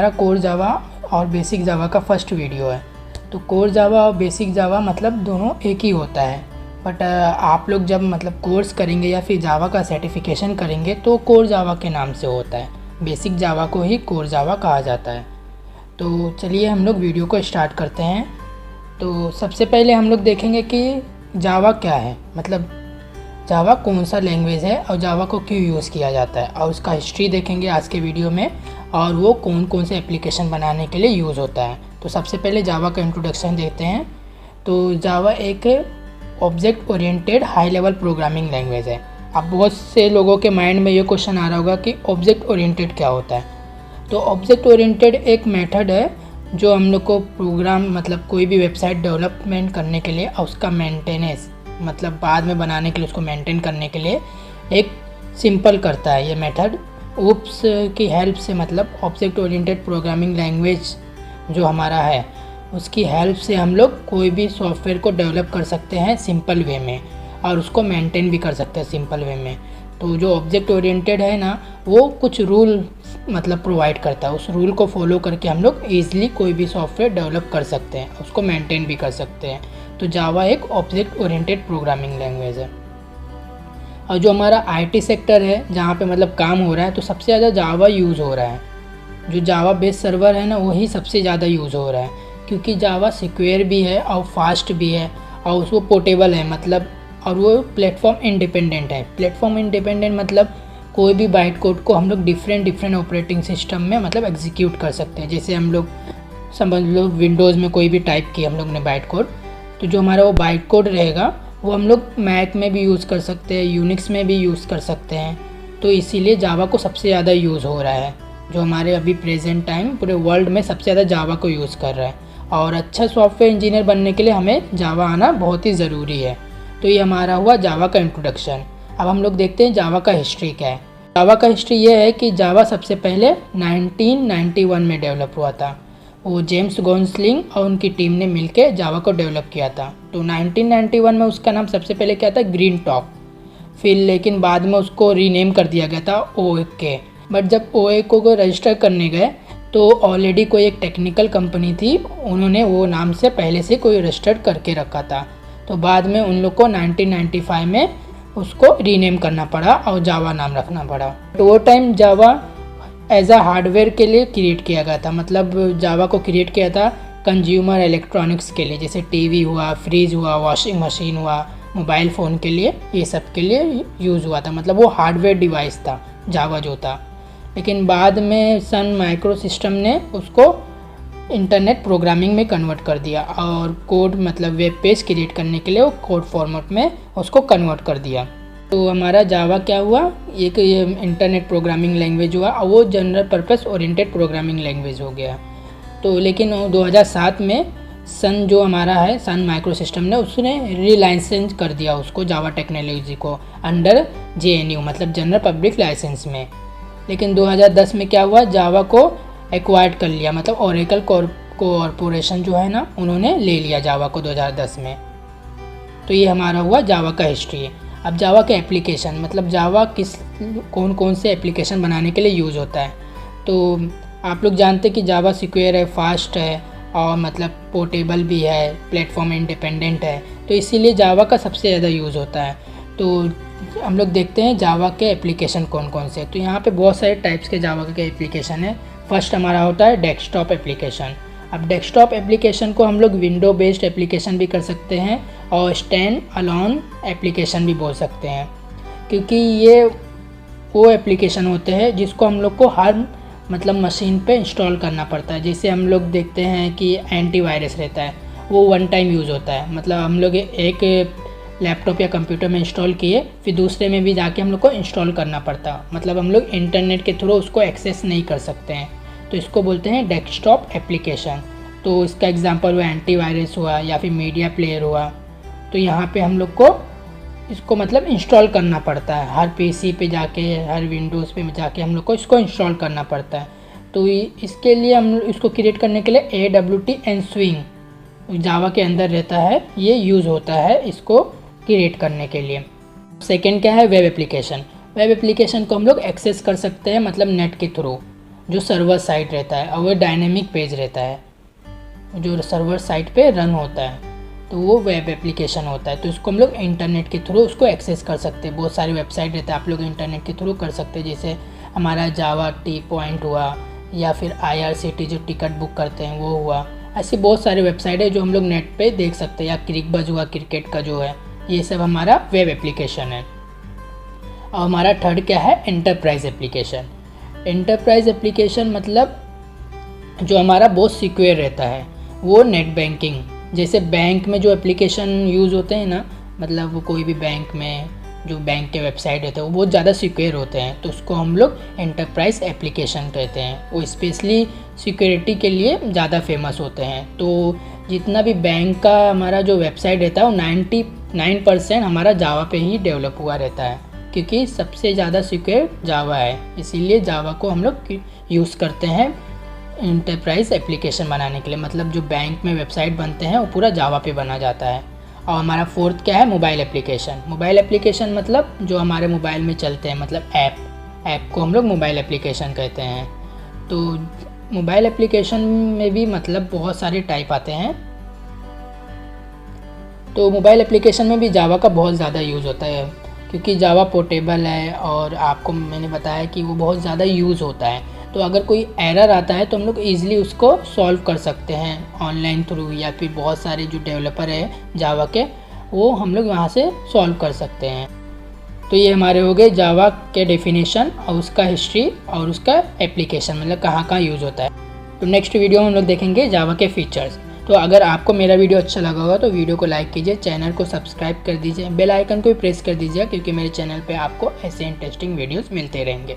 हमारा core Java और basic जावा का फर्स्ट वीडियो है। तो कोर जावा और बेसिक जावा मतलब दोनों एक ही होता है, बट आप लोग जब मतलब कोर्स करेंगे या फिर जावा का सर्टिफिकेशन करेंगे तो कोर जावा के नाम से होता है, बेसिक जावा को ही कोर जावा कहा जाता है। तो चलिए हम लोग वीडियो को स्टार्ट करते हैं। तो सबसे पहले हम लोग देखेंगे कि जावा क्या है, मतलब जावा कौन सा लैंग्वेज है और जावा को क्यों यूज़ किया जाता है, और उसका हिस्ट्री देखेंगे आज के वीडियो में, और वो कौन कौन से एप्लीकेशन बनाने के लिए यूज़ होता है। तो सबसे पहले जावा का इंट्रोडक्शन देखते हैं। तो जावा एक object oriented high level programming language है। अब बहुत से लोगों के माइंड में ये क्वेश्चन आ रहा होगा कि ऑब्जेक्ट ओरिएंटेड क्या होता है। तो ऑब्जेक्ट ओरिएंटेड एक मेथड है जो हम लोग को प्रोग्राम मतलब कोई भी वेबसाइट डेवलपमेंट करने के लिए और उसका मेंटेनेंस मतलब बाद में बनाने के लिए उसको मेंटेन करने के लिए एक सिंपल करता है। ये मेथड ओप्स की हेल्प से मतलब ऑब्जेक्ट ओरिएंटेड प्रोग्रामिंग लैंग्वेज जो हमारा है उसकी हेल्प से हम लोग कोई भी सॉफ्टवेयर को डेवलप कर सकते हैं सिंपल वे में, और उसको मेंटेन भी कर सकते हैं सिंपल वे में। तो जो ऑब्जेक्ट ओरिएंटेड है ना, वो कुछ रूल मतलब प्रोवाइड करता है, उस रूल को फॉलो करके हम लोग ईज़िली कोई भी सॉफ्टवेयर डेवलप कर सकते हैं, उसको मेंटेन भी कर सकते हैं। तो जावा एक ऑब्जेक्ट ओरिएंटेड प्रोग्रामिंग लैंग्वेज है। और जो हमारा आईटी सेक्टर है जहाँ पे मतलब काम हो रहा है, तो सबसे ज़्यादा जावा यूज़ हो रहा है। जो जावा बेस सर्वर है ना, वही सबसे ज़्यादा यूज़ हो रहा है, क्योंकि जावा सिक्योर भी है और फास्ट भी है और उसको पोर्टेबल है मतलब, और वो प्लेटफॉर्म इंडिपेंडेंट है। प्लेटफॉर्म इंडिपेंडेंट मतलब कोई भी बाइट कोड को हम लोग डिफरेंट ऑपरेटिंग सिस्टम में मतलब एग्जीक्यूट कर सकते हैं। जैसे हम लोग समझ लो विंडोज़ में कोई भी टाइप किया हम लोग ने बाइट कोड, तो जो हमारा वो बाइट कोड रहेगा वो हम लोग मैक में भी यूज़ कर सकते हैं, यूनिक्स में भी यूज़ कर सकते हैं। तो इसीलिए जावा को सबसे ज़्यादा यूज़ हो रहा है, जो हमारे अभी प्रेजेंट टाइम पूरे वर्ल्ड में सबसे ज़्यादा जावा को यूज़ कर रहा है। और अच्छा सॉफ्टवेयर इंजीनियर बनने के लिए हमें जावा आना बहुत ही ज़रूरी है। तो ये हमारा हुआ जावा का इंट्रोडक्शन। अब हम लोग देखते हैं जावा का हिस्ट्री क्या है। जावा का हिस्ट्री ये है कि जावा सबसे पहले 1991 में डेवलप हुआ था। वो जेम्स गोन्सलिंग और उनकी टीम ने मिलकर जावा को डेवलप किया था। तो 1991 में उसका नाम सबसे पहले क्या था, ग्रीन टॉप, फिर लेकिन बाद में उसको रीनेम कर दिया गया था OAK। बट जब OAK को रजिस्टर करने गए तो ऑलरेडी कोई एक टेक्निकल कंपनी थी, उन्होंने वो नाम से पहले से कोई रजिस्टर करके रखा था। तो बाद में उन लोग को 1995 में उसको रीनेम करना पड़ा और जावा नाम रखना पड़ा। तो वो time Java as a hardware के लिए क्रिएट किया गया था, मतलब जावा को क्रिएट किया था कंज्यूमर इलेक्ट्रॉनिक्स के लिए, जैसे टीवी हुआ, फ्रिज हुआ, वॉशिंग मशीन हुआ, मोबाइल फ़ोन के लिए, ये सब के लिए यूज़ हुआ था। मतलब वो हार्डवेयर डिवाइस था जावा जो था। लेकिन बाद में सन माइक्रो सिस्टम ने उसको इंटरनेट प्रोग्रामिंग में कन्वर्ट कर दिया और कोड मतलब वेब पेज क्रिएट करने के लिए वो कोड फॉर्मेट में उसको कन्वर्ट कर दिया। तो हमारा जावा क्या हुआ, एक ये इंटरनेट प्रोग्रामिंग लैंग्वेज हुआ और वो general purpose oriented programming language हो गया। तो लेकिन 2007 में सन जो हमारा है सन माइक्रो सिस्टम ने उसने रीलाइसेंस कर दिया उसको, जावा टेक्नोलॉजी को, अंडर JNU मतलब जनरल पब्लिक लाइसेंस में। लेकिन 2010 में क्या हुआ, जावा को एक्वायर्ड कर लिया, मतलब ओरेकल कॉरपोरेशन जो है ना, उन्होंने ले लिया जावा को 2010 में। तो ये हमारा हुआ जावा का हिस्ट्री। अब जावा के एप्लीकेशन मतलब जावा कौन कौन से एप्लीकेशन बनाने के लिए यूज़ होता है। तो आप लोग जानते हैं कि जावा सिक्योर है, फास्ट है और मतलब पोर्टेबल भी है, प्लेटफॉर्म इंडिपेंडेंट है। तो इसीलिए जावा का सबसे ज़्यादा यूज़ होता है। तो हम लोग देखते हैं जावा के एप्लीकेशन कौन कौन से। तो यहाँ पे बहुत सारे टाइप्स के जावा के एप्लीकेशन है। फर्स्ट हमारा होता है डेस्कटॉप एप्लीकेशन। अब डेस्कटॉप एप्लीकेशन को हम लोग विंडो बेस्ड एप्लीकेशन भी कर सकते हैं और स्टैंड अलोन एप्लीकेशन भी बोल सकते हैं, क्योंकि ये वो एप्लीकेशन होते हैं जिसको हम लोग को हर मतलब मशीन पे इंस्टॉल करना पड़ता है। जैसे हम लोग देखते हैं कि एंटीवायरस रहता है, वो वन टाइम यूज़ होता है, मतलब हम लोग एक लैपटॉप या कंप्यूटर में इंस्टॉल किए फिर दूसरे में भी जाके हम लोग को इंस्टॉल करना पड़ता, मतलब हम लोग इंटरनेट के थ्रू उसको एक्सेस नहीं कर सकते हैं। तो इसको बोलते हैं डेस्कटॉप एप्लीकेशन। तो इसका एग्जांपल हुआ एंटीवायरस हुआ या फिर मीडिया प्लेयर हुआ। तो यहाँ पे हम लोग को इसको मतलब इंस्टॉल करना पड़ता है, हर PC पे जाके, हर विंडोज़ पे जाके हम लोग को इसको इंस्टॉल करना पड़ता है। तो इसके लिए हम इसको क्रिएट करने के लिए AWT एनस्विंग जावा के अंदर रहता है, ये यूज़ होता है इसको क्रिएट करने के लिए। सेकेंड क्या है, वेब एप्लीकेशन। वेब एप्लीकेशन को हम लोग एक्सेस कर सकते हैं मतलब नेट के थ्रू। जो सर्वर साइट रहता है, और वो डायनेमिक पेज रहता है जो सर्वर साइट पे रन होता है, तो वो वेब एप्लीकेशन होता है। तो इसको हम लोग इंटरनेट के थ्रू उसको एक्सेस कर सकते हैं। बहुत सारी वेबसाइट रहता है, आप लोग इंटरनेट के थ्रू कर सकते हैं, जैसे हमारा जावा टी पॉइंट हुआ, या फिर IRCT जो टिकट बुक करते हैं वो हुआ। ऐसी बहुत सारी वेबसाइट है जो हम लोग नेट पे देख सकते हैं, या क्रिकबज़ हुआ क्रिकेट का जो है, ये सब हमारा वेब एप्लीकेशन है। और हमारा थर्ड क्या है, एंटरप्राइज एप्लीकेशन। एंटरप्राइज एप्लीकेशन मतलब जो हमारा बहुत सिक्योर रहता है, वो नेट बैंकिंग, जैसे बैंक में जो एप्लीकेशन यूज़ होते हैं ना, मतलब वो कोई भी बैंक में जो बैंक के वेबसाइट होते हैं वो बहुत ज़्यादा सिक्योर होते हैं, तो उसको हम लोग एंटरप्राइज एप्लीकेशन कहते हैं। वो स्पेशली सिक्योरिटी के लिए ज़्यादा फेमस होते हैं। तो जितना भी बैंक का हमारा जो वेबसाइट रहता है वो 99% हमारा जावा पे ही डेवलप हुआ रहता है, क्योंकि सबसे ज़्यादा सिक्योर जावा है, इसीलिए जावा को हम लोग यूज़ करते हैं इंटरप्राइज एप्लीकेशन बनाने के लिए। मतलब जो बैंक में वेबसाइट बनते हैं वो पूरा जावा पे बना जाता है। और हमारा फोर्थ क्या है, मोबाइल एप्लीकेशन। मोबाइल एप्लीकेशन मतलब जो हमारे मोबाइल में चलते हैं, मतलब ऐप को हम लोग मोबाइल एप्लीकेशन कहते हैं। तो मोबाइल एप्लीकेशन में भी मतलब बहुत सारे टाइप आते हैं। तो मोबाइल एप्लीकेशन में भी जावा का बहुत ज़्यादा यूज़ होता है, क्योंकि जावा पोर्टेबल है और आपको मैंने बताया कि वो बहुत ज़्यादा यूज़ होता है। तो अगर कोई एरर आता है तो हम लोग ईज़िली उसको सॉल्व कर सकते हैं ऑनलाइन थ्रू, या फिर बहुत सारे जो डेवलपर है जावा के, वो हम लोग वहाँ से सॉल्व कर सकते हैं। तो ये हमारे हो गए जावा के डेफिनेशन और उसका हिस्ट्री और उसका एप्लीकेशन, मतलब कहाँ कहाँ यूज़ होता है। तो नेक्स्ट वीडियो में हम लोग देखेंगे जावा के फीचर्स। तो अगर आपको मेरा वीडियो अच्छा लगा होगा तो वीडियो को लाइक कीजिए, चैनल को सब्सक्राइब कर दीजिए, बेल आइकन को भी प्रेस कर दीजिए, क्योंकि मेरे चैनल पे आपको ऐसे इंटरेस्टिंग वीडियोस मिलते रहेंगे।